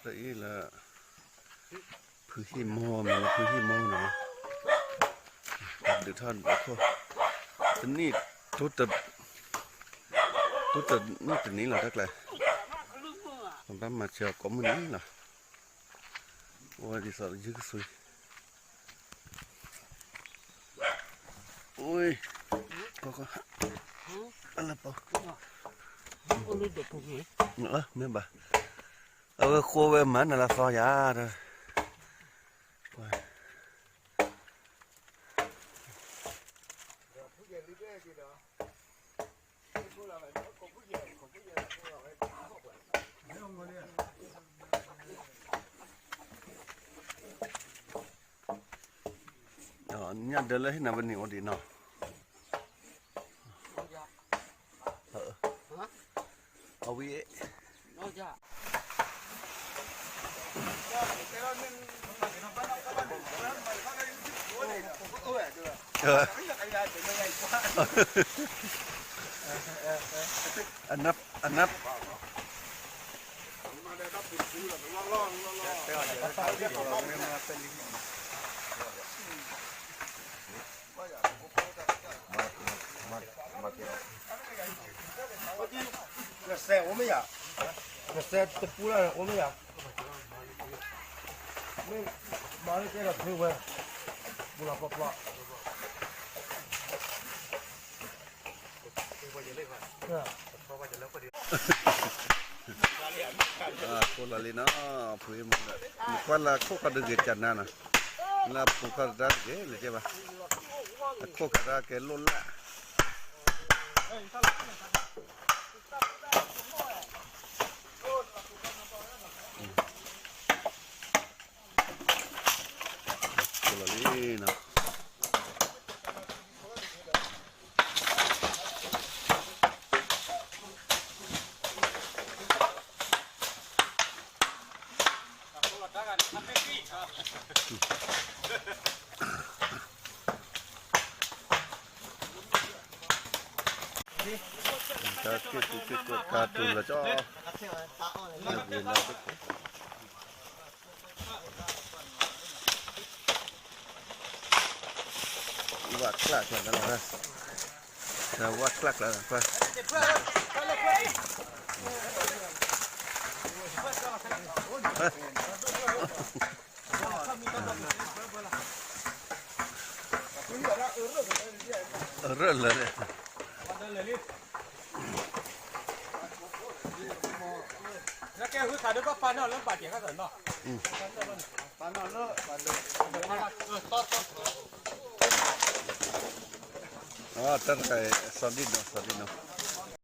đấy làพื้นที่มอมันพื้นที่มอเนาะเดือดท่านบอกว่าตอนนี้ทุกแต่นี่ตัวนี้เหรอทักเลยผมทำมาเชียวก็มันนี้เหรอว่าดีสุดยิ่งสวยโอ้ยก็อะไรเปล่าไม่บ้าเอาไปคั่วไปมันอะไรฟ้ายาเด้อเนี่ยเดินเลยนะวันนี้วันดีเนาะเอาวิอันนับกระแส我们呀กระแสตะปูละ我们呀ไม่มาเลยแกก็ถือไว้บุหรี่ปลาคนละลีน่าพูดมันคนละคู่กันดึกจันน่ะนะแล้วคู่กันรักเกลใช่ปะคู่กันรักเกลล้นละคนละลีน่ะการ์ตูนละจ้อเรียนแล้ววัดคลักแล้วนะเราวัดคลักแล้วไปเริ่มเลยแล้วแกคือขาดด้วยก็ปานนอนแล้วบาดเจ็บก็เกิดเนาะปานนอนเลิกปานเลยต้นไก่ซอดิโน